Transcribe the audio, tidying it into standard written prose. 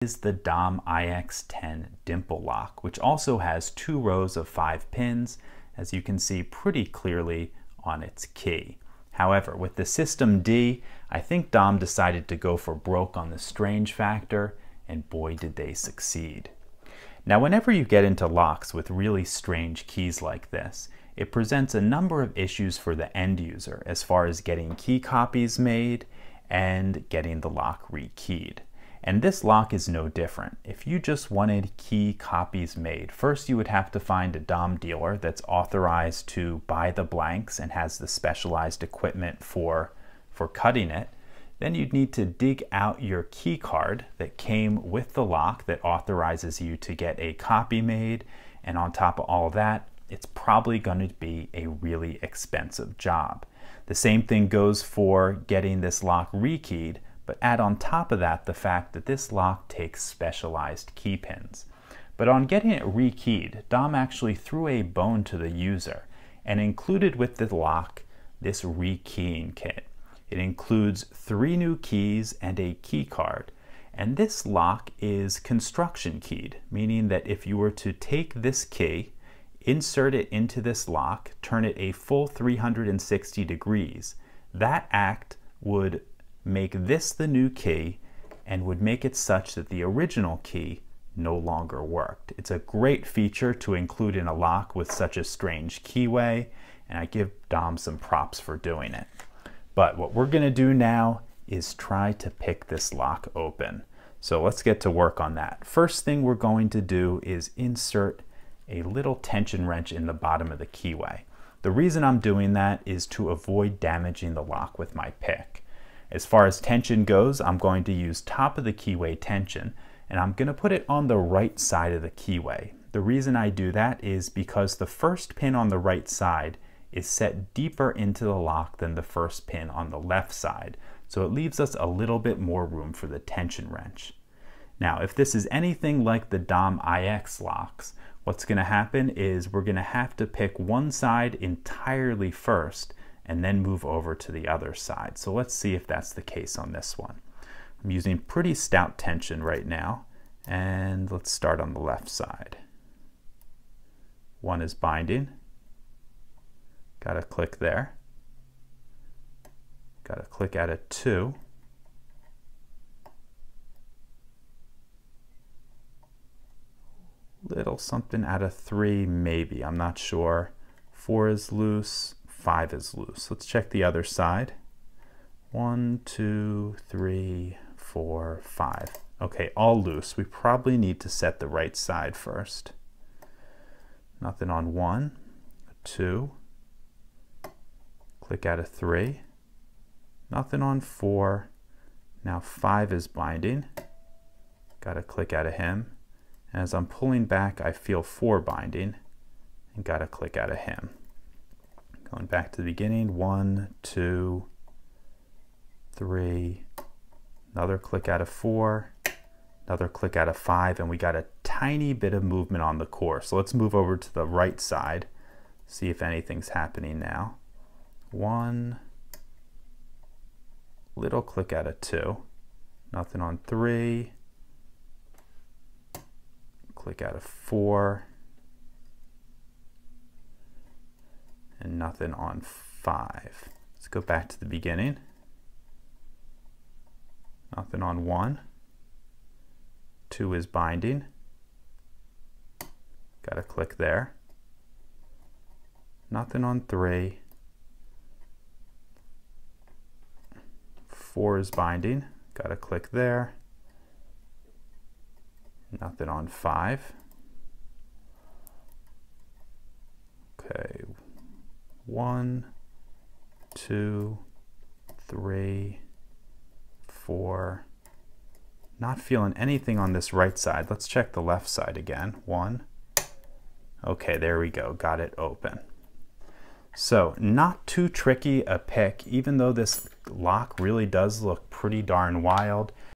Is the Dom IX10 dimple lock, which also has 2 rows of 5 pins, as you can see pretty clearly on its key. However, with the System D, I think Dom decided to go for broke on the strange factor, and boy did they succeed. Now, whenever you get into locks with really strange keys like this, it presents a number of issues for the end user as far as getting key copies made and getting the lock rekeyed. And this lock is no different. If you just wanted key copies made, first you would have to find a Dom dealer that's authorized to buy the blanks and has the specialized equipment for cutting it. Then you'd need to dig out your key card that came with the lock that authorizes you to get a copy made. And on top of all that, it's probably going to be a really expensive job. The same thing goes for getting this lock rekeyed. But add on top of that the fact that this lock takes specialized key pins. But on getting it rekeyed, Dom actually threw a bone to the user and included with the lock this rekeying kit. It includes 3 new keys and a key card. And this lock is construction keyed, meaning that if you were to take this key, insert it into this lock, turn it a full 360 degrees, that act would make this the new key and would make it such that the original key no longer worked. It's a great feature to include in a lock with such a strange keyway, and I give Dom some props for doing it. But what we're going to do now is try to pick this lock open. So let's get to work on that. First thing we're going to do is insert a little tension wrench in the bottom of the keyway. The reason I'm doing that is to avoid damaging the lock with my pick. As far as tension goes, I'm going to use top of the keyway tension, and I'm going to put it on the right side of the keyway. The reason I do that is because the first pin on the right side is set deeper into the lock than the first pin on the left side, so it leaves us a little bit more room for the tension wrench. Now, if this is anything like the Dom IX locks, what's going to happen is we're going to have to pick one side entirely first and then move over to the other side. So let's see if that's the case on this one. I'm using pretty stout tension right now, and let's start on the left side. 1 is binding. Got to click there. Got to click at a 2. Little something at a 3 maybe, I'm not sure. 4 is loose. 5 is loose. Let's check the other side. 1, 2, 3, 4, 5. Okay, all loose. We probably need to set the right side first. Nothing on 1, 2. Click at a 3. Nothing on 4. Now 5 is binding. Got to click at a hem. As I'm pulling back, I feel 4 binding and got to click at a hem. Going back to the beginning, 1, 2, 3, another click out of 4, another click out of 5, and we got a tiny bit of movement on the core. So let's move over to the right side, see if anything's happening now. 1, little click out of 2, nothing on 3, click out of 4, and nothing on 5. Let's go back to the beginning. Nothing on 1. 2 is binding. Got to click there. Nothing on 3. 4 is binding. Got to click there. Nothing on 5. Okay. 1, 2, 3, 4. Not feeling anything on this right side. Let's check the left side again. 1. Okay, there we go. Got it open. So not too tricky a pick, even though this lock really does look pretty darn wild.